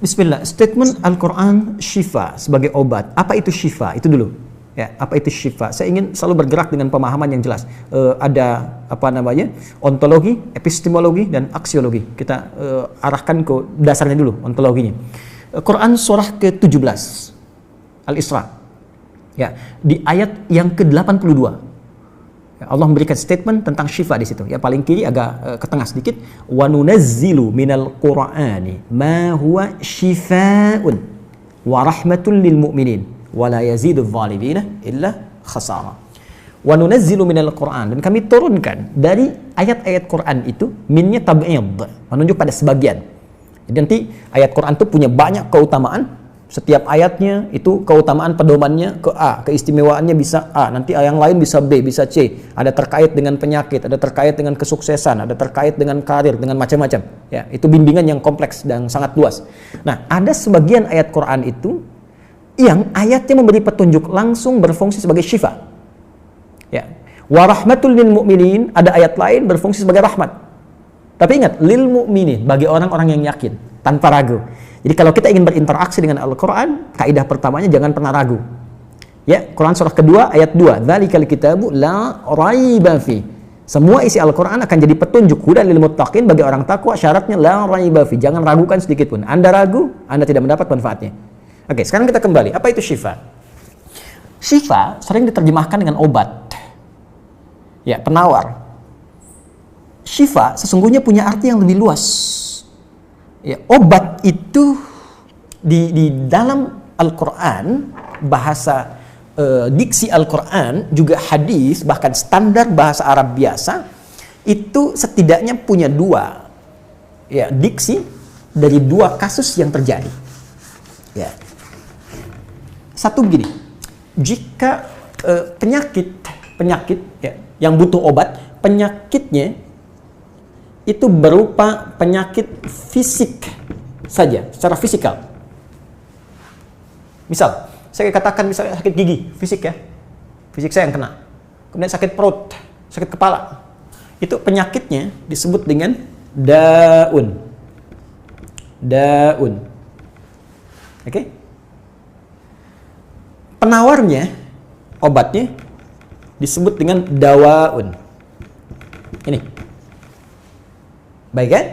Bismillah, statement Al-Quran syifa sebagai obat. Apa itu syifa? Itu dulu. Ya, apa itu syifa? Saya ingin selalu bergerak dengan pemahaman yang jelas. Ada apa namanya? Ontologi, epistemologi, dan aksiologi. Kita arahkan ke dasarnya dulu, ontologinya. Quran surah ke-17 Al-Isra. Ya, di ayat yang ke-82. Allah memberikan statement tentang syifa di situ. Ya, paling kiri agak ke tengah sedikit. Wa nunazzilu minal Qur'ani ma huwa syifaa'un wa rahmatul lil mu'minin wa la yazidudz zalimina illa khasara. Wa nunazzilu minal Qur'an, dan kami turunkan dari ayat-ayat Quran itu, minnya tab'id, menunjuk pada sebagian. Jadi nanti ayat Quran itu punya banyak keutamaan. Setiap ayatnya itu keutamaan pedomannya ke A, keistimewaannya bisa A, nanti yang lain bisa B, bisa C. Ada terkait dengan penyakit, ada terkait dengan kesuksesan, ada terkait dengan karir, dengan macam-macam. Ya, itu bimbingan yang kompleks dan sangat luas. Nah, ada sebagian ayat Quran itu yang ayatnya memberi petunjuk langsung berfungsi sebagai syifa. Ya. Wa rahmatul lil mu'minin, ada ayat lain berfungsi sebagai rahmat. Tapi ingat, lil mu'minin, bagi orang-orang yang yakin, tanpa ragu. Jadi kalau kita ingin berinteraksi dengan Al-Quran, kaidah pertamanya jangan pernah ragu. Ya, Quran surah kedua ayat 2. Dzalikal kitabu la raiba fi. Semua isi Al-Quran akan jadi petunjuk hudan lil muttaqin, bagi orang takwa. Syaratnya la raiba fi. Jangan ragukan sedikit pun. Anda ragu, Anda tidak mendapat manfaatnya. Oke, sekarang kita kembali. Apa itu syifa? Syifa sering diterjemahkan dengan obat. Ya, penawar. Syifa sesungguhnya punya arti yang lebih luas. Ya, obat itu di dalam Al-Quran, bahasa diksi Al-Quran, juga hadis, bahkan standar bahasa Arab biasa, itu setidaknya punya dua ya, diksi dari dua kasus yang terjadi. Ya. Satu begini, jika penyakit ya, yang butuh obat, penyakitnya itu berupa penyakit fisik saja, secara fisikal. Misal, saya katakan misalnya sakit gigi, fisik ya, fisik saya yang kena. Kemudian sakit perut, sakit kepala. Itu penyakitnya disebut dengan daun. Daun. Oke? Penawarnya, obatnya disebut dengan dawaun. Ini. Baik kan?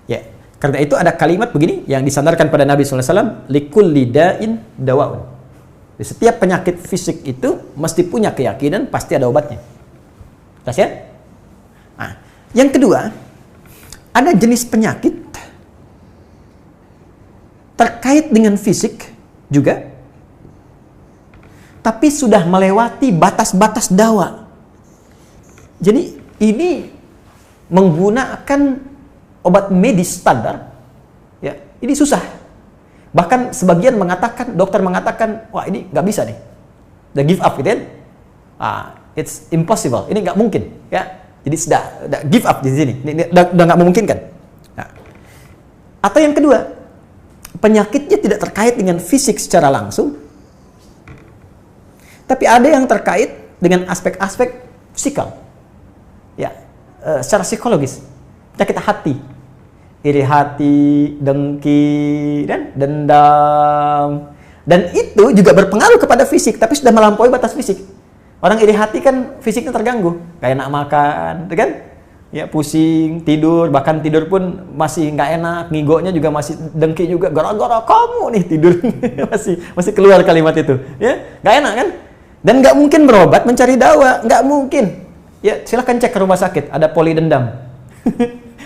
Ya. Karena itu ada kalimat begini yang disandarkan pada Nabi SAW, likulli da'in dawaun. Di setiap penyakit fisik itu mesti punya keyakinan pasti ada obatnya. Jelas ya? Nah, yang kedua, ada jenis penyakit terkait dengan fisik juga, tapi sudah melewati batas-batas dawa. Jadi ini menggunakan obat medis standar, ya, ini susah. Bahkan sebagian mengatakan, dokter mengatakan, wah ini nggak bisa nih, udah give up gitu kan? It's impossible, ini nggak mungkin, ya. Jadi sudah give up di sini, ini udah nggak memungkinkan. Nah. Atau yang kedua, penyakitnya tidak terkait dengan fisik secara langsung, tapi ada yang terkait dengan aspek-aspek psikal, ya. Secara psikologis, penyakit hati, iri hati, dengki, dan dendam, dan itu juga berpengaruh kepada fisik, tapi sudah melampaui batas fisik. Orang iri hati kan fisiknya terganggu, kayak enak makan, kan? Ya, pusing, tidur, bahkan tidur pun masih nggak enak, ngigonya juga masih dengki juga, gara-gara kamu nih tidur, masih keluar kalimat itu, ya, nggak enak kan? Dan nggak mungkin berobat mencari dawa, nggak mungkin. Ya, silahkan cek ke rumah sakit, ada poli dendam,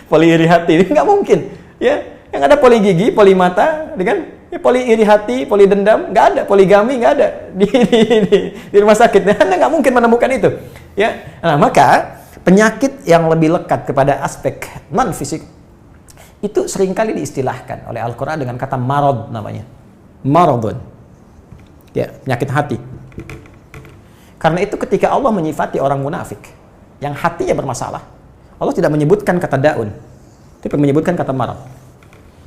poli iri hati, nggak mungkin. Ya, yang ada poli gigi, poli mata, kan? Ya, poli iri hati, poli dendam, nggak ada, poligami nggak ada di rumah sakit. Anda nggak mungkin menemukan itu. Ya, nah maka penyakit yang lebih lekat kepada aspek non fisik itu seringkali diistilahkan oleh Al-Quran dengan kata marad namanya, maradun. Ya, penyakit hati. Karena itu ketika Allah menyifati orang munafik yang hatinya bermasalah, Allah tidak menyebutkan kata daun, tapi menyebutkan kata marad.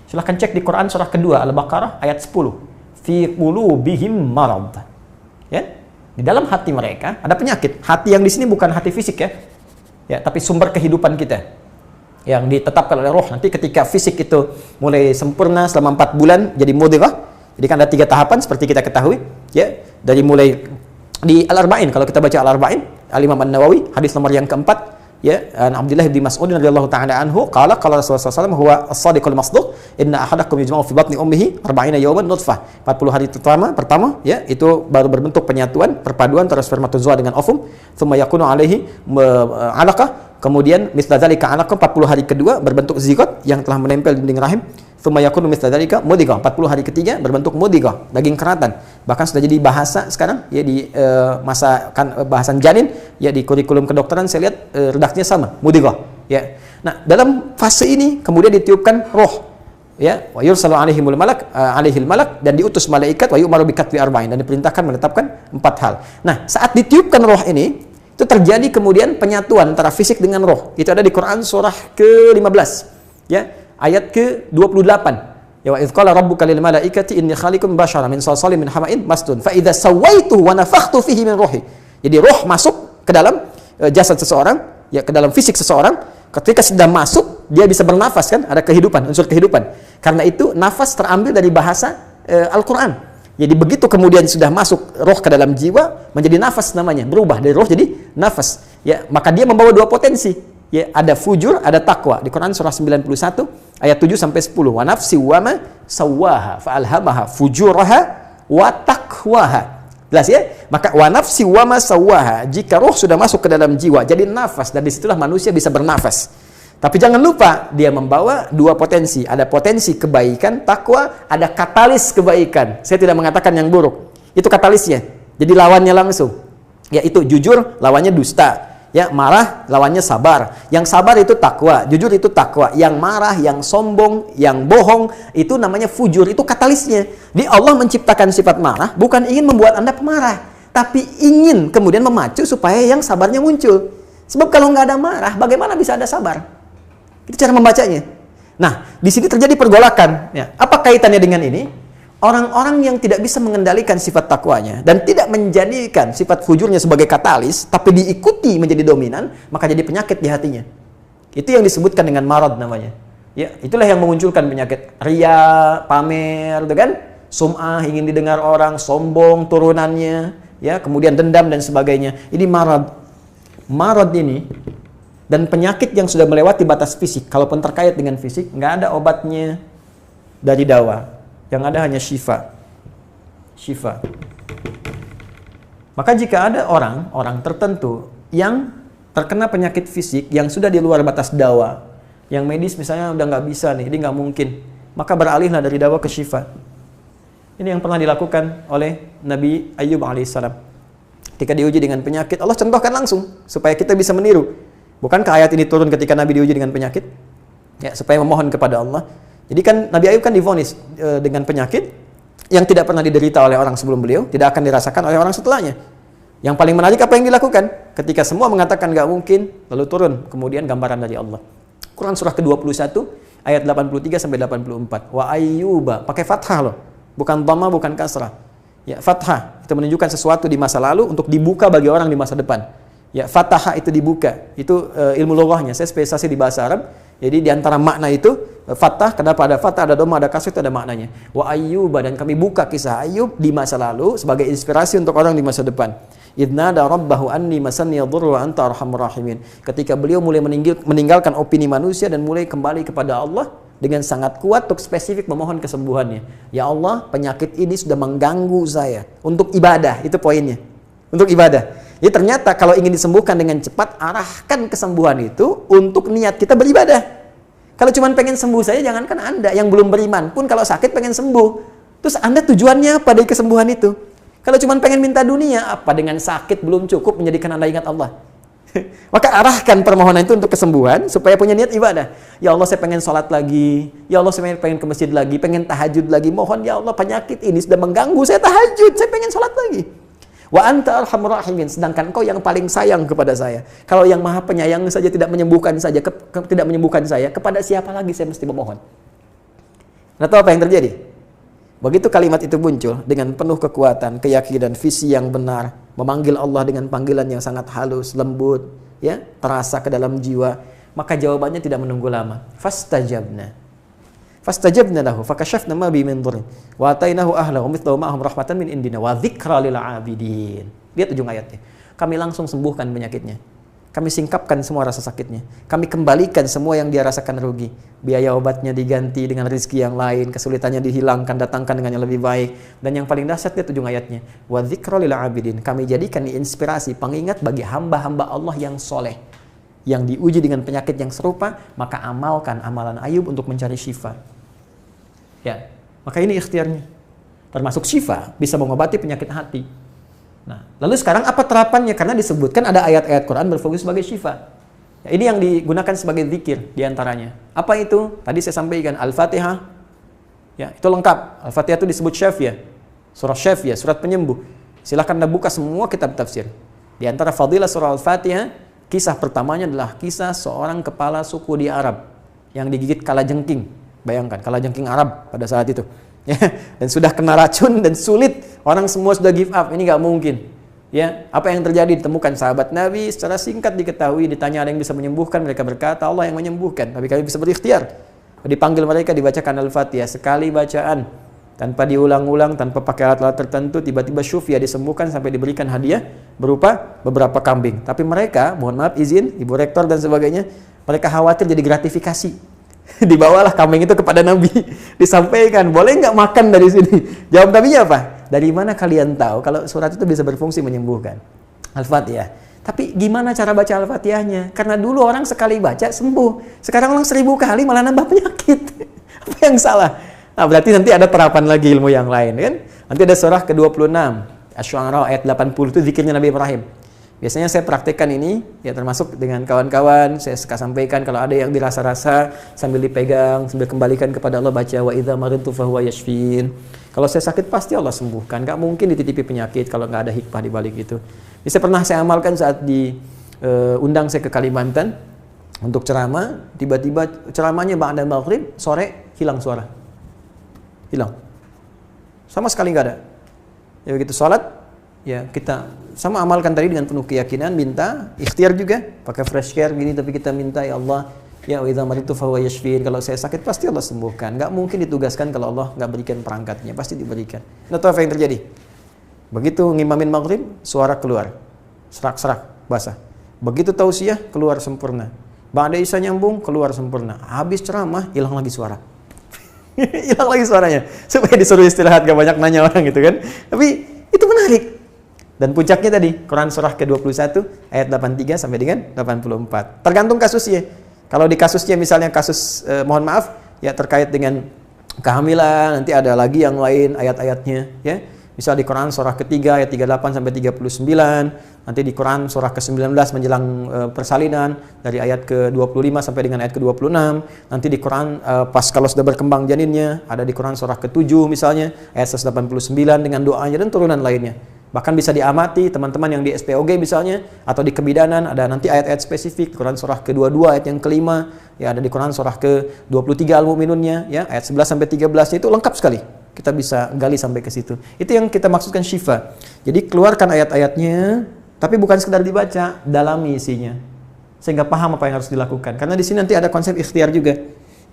Silahkan cek di Quran surah kedua Al-Baqarah ayat 10. Fi qulubihim marad. Ya, di dalam hati mereka ada penyakit. Hati yang di sini bukan hati fisik ya. Ya, tapi sumber kehidupan kita. yang ditetapkan oleh roh. Nanti ketika fisik itu mulai sempurna selama 4 bulan jadi mudghah. Jadi kan ada 3 tahapan seperti kita ketahui, ya. Dari mulai di Al-Arba'in, kalau kita baca Al-Arba'in, Al-Imam An-Nawawi, hadis nomor yang keempat, ya, Abdullah bin Mas'ud radhiyallahu ta'ala anhu qala Rasulullah SAW huwa as-sadiqul masduq inna ahadakum yujma'u fi batni ummihi 40 yawman nutfah. 40 hari pertama ya itu baru berbentuk penyatuan, perpaduan antara spermatozoa dengan ovum, thumma yakunu alaihi 'alaqah, kemudian mithla dzalika 'alaqah, 40 hari kedua berbentuk zigot yang telah menempel di dinding rahim, thumma yakunu mithla dzalika mudghah, 40 hari ketiga berbentuk mudghah, daging keratan. Bahkan sudah jadi bahasa sekarang ya di masa kan bahasan janin ya di kurikulum kedokteran saya lihat redaksinya sama, mudghah ya. Nah, dalam fase ini kemudian ditiupkan roh ya, wa yursalu alaihimul malak alaihil malak, dan diutus malaikat, wa yu'maru bi katbi arba'in, dan diperintahkan menetapkan 4 hal. Nah, saat ditiupkan roh ini itu terjadi kemudian penyatuan antara fisik dengan roh. Itu ada di Quran surah ke-15 ya, ayat ke-28. Ya, wa idz qala rabbuka lil malaikati inni khaliqun basyaran min salsalin min hama'in masdun fa idza sawaituhu wa nafakhtu fihi min ruhi. Jadi roh masuk ke dalam jasad seseorang, ya ke dalam fisik seseorang. Ketika sudah masuk, dia bisa bernafas kan, ada kehidupan, unsur kehidupan. Karena itu nafas terambil dari bahasa Al-Qur'an. Jadi begitu kemudian sudah masuk roh ke dalam jiwa, menjadi nafas namanya, berubah dari roh jadi nafas. Ya, maka dia membawa 2 potensi. Ya, ada fujur, ada takwa. Di Quran surah 91 ayat 7 sampai 10. Wa nafsi wa ma sawwaha fa alhamaha fujuraha wa taqwaha. Jelas ya? Maka wa nafsi wa ma sawwaha, jika roh sudah masuk ke dalam jiwa jadi nafas, dan disitulah manusia bisa bernafas. Tapi jangan lupa dia membawa 2 potensi. Ada potensi kebaikan, takwa, ada katalis kebaikan. Saya tidak mengatakan yang buruk. Itu katalisnya. Jadi lawannya langsung. Yaitu jujur, lawannya dusta. Ya, marah, lawannya sabar. Yang sabar itu takwa, jujur itu takwa. Yang marah, yang sombong, yang bohong, itu namanya fujur. Itu katalisnya. Di Allah menciptakan sifat marah bukan ingin membuat Anda pemarah, tapi ingin kemudian memacu supaya yang sabarnya muncul. Sebab kalau nggak ada marah, bagaimana bisa ada sabar? Itu cara membacanya. Nah, di sini terjadi pergolakan. Ya. Apa kaitannya dengan ini? Orang-orang yang tidak bisa mengendalikan sifat takwanya dan tidak menjadikan sifat fujurnya sebagai katalis, tapi diikuti menjadi dominan, maka jadi penyakit di hatinya. Itu yang disebutkan dengan marad namanya. Ya, itulah yang memunculkan penyakit ria, pamer, gitu kan? Sum'ah, ingin didengar orang, sombong turunannya, ya, kemudian dendam dan sebagainya. Ini marad. Marad ini dan penyakit yang sudah melewati batas fisik, kalaupun terkait dengan fisik, nggak ada obatnya dari dawa. Yang ada hanya syifa. Syifa. Maka jika ada orang tertentu yang terkena penyakit fisik yang sudah di luar batas dawa, yang medis misalnya udah nggak bisa nih, ini nggak mungkin, maka beralihlah dari dawa ke syifa. Ini yang pernah dilakukan oleh Nabi Ayyub alaihissalam. Ketika diuji dengan penyakit, Allah contohkan langsung supaya kita bisa meniru. Bukankah ayat ini turun ketika Nabi diuji dengan penyakit? Ya, supaya memohon kepada Allah. Jadi kan Nabi Ayub kan divonis dengan penyakit yang tidak pernah diderita oleh orang sebelum beliau, tidak akan dirasakan oleh orang setelahnya. Yang paling menarik apa yang dilakukan? Ketika semua mengatakan nggak mungkin, lalu turun kemudian gambaran dari Allah. Quran surah ke-21 ayat 83 sampai 84. Wa ayyuba, pakai fathah loh. Bukan dhamma, bukan kasrah. Ya, fathah itu menunjukkan sesuatu di masa lalu untuk dibuka bagi orang di masa depan. Ya, fataha itu dibuka. Itu ilmu lughahnya. Saya spesialisasi di bahasa Arab. Jadi di antara makna itu fathah, kenapa ada fathah, ada dhamma, ada kasrah, itu ada maknanya. Wa ayyuba, dan kami buka kisah Ayub di masa lalu sebagai inspirasi untuk orang di masa depan. Idnada rabbahu anni masanni yadhurru wa anta arhamur rahimin. Ketika beliau mulai meninggalkan opini manusia dan mulai kembali kepada Allah dengan sangat kuat untuk spesifik memohon kesembuhannya. Ya Allah, penyakit ini sudah mengganggu saya. Untuk ibadah, itu poinnya. Untuk ibadah. Jadi ternyata kalau ingin disembuhkan dengan cepat, arahkan kesembuhan itu untuk niat kita beribadah. Kalau cuma pengen sembuh saja, jangankan Anda yang belum beriman pun kalau sakit pengen sembuh. Terus Anda tujuannya apa dari kesembuhan itu? Kalau cuma pengen minta dunia, apa dengan sakit belum cukup menjadikan Anda ingat Allah? Maka arahkan permohonan itu untuk kesembuhan supaya punya niat ibadah. Ya Allah, saya pengen sholat lagi. Ya Allah, saya pengen ke masjid lagi, pengen tahajud lagi. Mohon ya Allah, penyakit ini sudah mengganggu saya tahajud, saya pengen sholat lagi. Wa anta arhamur rahimin, sedangkan Engkau yang paling sayang kepada saya. Kalau yang Maha Penyayang saja tidak menyembuhkan saya, kepada siapa lagi saya mesti memohon? Nah, tahu apa yang terjadi? Begitu kalimat itu muncul dengan penuh kekuatan, keyakinan, visi yang benar, memanggil Allah dengan panggilan yang sangat halus, lembut, ya, terasa ke dalam jiwa, Maka jawabannya tidak menunggu lama. Fastajabna lahu fakashafna ma bi min dhurrin wa atainahu ahlahu mithlahu ma'ahum rahmatan min indina wa dzikra lil 'abidin. Lihat ujung ayatnya. Kami langsung sembuhkan penyakitnya. Kami singkapkan semua rasa sakitnya. Kami kembalikan semua yang dia rasakan rugi. Biaya obatnya diganti dengan rezeki yang lain, kesulitannya dihilangkan, datangkan dengan yang lebih baik. Dan yang paling dahsyat lihat ujung ayatnya. Wa dzikra lil 'abidin. Kami jadikan inspirasi, pengingat bagi hamba-hamba Allah yang soleh, yang diuji dengan penyakit yang serupa, maka amalkan amalan Ayub untuk mencari syifa. Ya, maka ini ikhtiarnya. Termasuk syifa, bisa mengobati penyakit hati. Nah, lalu sekarang apa terapannya? Karena disebutkan ada ayat-ayat Quran berfokus sebagai syifa. Ya, ini yang digunakan sebagai zikir diantaranya. Apa itu? Tadi saya sampaikan Al-Fatihah. Ya, itu lengkap. Al-Fatihah itu disebut syafiyah. Surah syafiyah, surat penyembuh. Silahkan Anda buka semua kitab tafsir. Di antara fadilah surah Al-Fatihah, kisah pertamanya adalah kisah seorang kepala suku di Arab yang digigit kalajengking. Bayangkan, kalajengking Arab pada saat itu. Ya, dan sudah kena racun dan sulit, orang semua sudah give up, ini nggak mungkin. Ya, apa yang terjadi? Ditemukan sahabat Nabi, secara singkat diketahui, ditanya ada yang bisa menyembuhkan, mereka berkata Allah yang menyembuhkan, tapi kami bisa berikhtiar. Dipanggil mereka, dibacakan Al-Fatihah sekali bacaan, tanpa diulang-ulang, tanpa pakai alat-alat tertentu, tiba-tiba syufia disembuhkan sampai diberikan hadiah berupa beberapa kambing. Tapi mereka, mohon maaf izin, Ibu Rektor dan sebagainya, mereka khawatir jadi gratifikasi. Dibawalah kambing itu kepada Nabi, disampaikan, boleh nggak makan dari sini? Jawab Nabinya apa? Dari mana kalian tahu kalau surat itu bisa berfungsi menyembuhkan? Al-Fatihah. Tapi gimana cara baca Al-Fatihahnya? Karena dulu orang sekali baca sembuh, sekarang orang 1000 kali malah nambah penyakit. Apa yang salah? Nah, berarti nanti ada terapan lagi ilmu yang lain, kan? Nanti ada surah ke-26, Asy-Syu'ara ayat 80 itu zikirnya Nabi Ibrahim. Biasanya saya praktekkan ini, ya termasuk dengan kawan-kawan, saya suka sampaikan kalau ada yang dirasa-rasa sambil dipegang, sambil kembalikan kepada Allah, baca wa idza maridtu fahuwa yashfin. Kalau saya sakit pasti Allah sembuhkan, nggak mungkin dititipi penyakit kalau nggak ada hikmah di balik itu. Ini saya amalkan saat diundang saya ke Kalimantan untuk ceramah, tiba-tiba ceramahnya ba'da maghrib, sore hilang suara. Hilang. Sama sekali nggak ada. Ya begitu sholat, ya kita sama amalkan tadi dengan penuh keyakinan, minta, ikhtiar juga, pakai fresh care gini, tapi kita minta, ya Allah, ya wa idza maridtu fahuwa yashfin, kalau saya sakit pasti Allah sembuhkan. Nggak mungkin ditugaskan kalau Allah nggak berikan perangkatnya, pasti diberikan. Nah, tahu apa yang terjadi? Begitu ngimamin maghrib, suara keluar, serak-serak, basah. Begitu tausiah, keluar sempurna. Ba'da isya nyambung, keluar sempurna. Habis ceramah, hilang lagi suara. Hilang lagi suaranya. Supaya disuruh istirahat, gak banyak nanya orang gitu kan. Tapi itu menarik. Dan puncaknya tadi, Quran surah ke-21 ayat 83 sampai dengan 84. Tergantung kasusnya. Kalau di kasusnya misalnya kasus mohon maaf ya terkait dengan kehamilan, nanti ada lagi yang lain ayat-ayatnya ya. Misal di Quran surah ketiga ayat 38 sampai 39, nanti di Quran surah ke-19 menjelang persalinan dari ayat ke-25 sampai dengan ayat ke-26, nanti di Quran pas kalau sudah berkembang janinnya, ada di Quran surah ke-7 misalnya ayat 189 dengan doanya dan turunan lainnya. Bahkan bisa diamati teman-teman yang di SPOG misalnya atau di kebidanan ada nanti ayat-ayat spesifik Quran surah ke-22 ayat yang kelima, ya ada di Quran surah ke-23 Al-Mu'minunnya ya ayat 11 sampai 13 itu lengkap sekali. Kita bisa gali sampai ke situ. Itu yang kita maksudkan syifa. Jadi keluarkan ayat-ayatnya, tapi bukan sekedar dibaca, dalami isinya. Sehingga paham apa yang harus dilakukan. Karena di sini nanti ada konsep ikhtiar juga.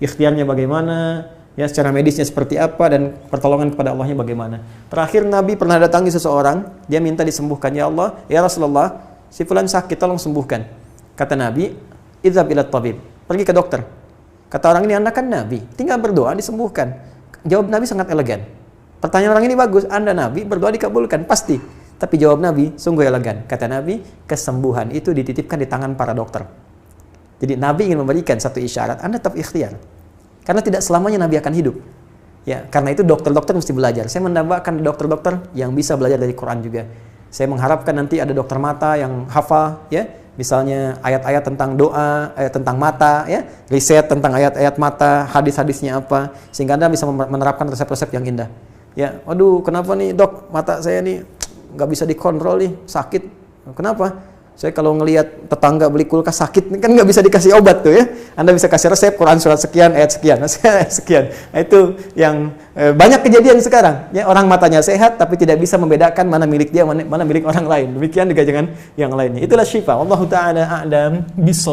Ikhtiarnya bagaimana, ya secara medisnya seperti apa, dan pertolongan kepada Allahnya bagaimana. Terakhir Nabi pernah datangi seseorang, dia minta disembuhkan. Ya Allah, ya Rasulullah, si fulan sakit, tolong sembuhkan. Kata Nabi, idzhab ila tabib, pergi ke dokter. Kata orang ini, Anda kan Nabi, tinggal berdoa disembuhkan. Jawab Nabi sangat elegan. Pertanyaan orang ini bagus, Anda Nabi, berdoa dikabulkan, pasti. Tapi jawab Nabi sungguh elegan. Kata Nabi, kesembuhan itu dititipkan di tangan para dokter. Jadi Nabi ingin memberikan satu isyarat, Anda tetap ikhtiar. Karena tidak selamanya Nabi akan hidup. Ya, karena itu dokter-dokter mesti belajar. Saya mendambakan dokter-dokter yang bisa belajar dari Quran juga. Saya mengharapkan nanti ada dokter mata yang hafal, ya. Misalnya ayat-ayat tentang doa, ayat tentang mata, ya, riset tentang ayat-ayat mata, hadis-hadisnya apa, sehingga Anda bisa menerapkan resep-resep yang indah. Ya, waduh, kenapa nih dok, mata saya nih nggak bisa dikontrol nih, sakit. Kenapa? Saya kalau ngelihat tetangga beli kulkas sakit, kan nggak bisa dikasih obat tuh ya. Anda bisa kasih resep Quran surat sekian, ayat sekian, sekian. Nah, itu yang banyak kejadian sekarang. Ya, orang matanya sehat tapi tidak bisa membedakan mana milik dia, mana milik orang lain. Demikian juga dengan yang lainnya. Itulah syifa. Wallahu ta'ala a'lam bishawab.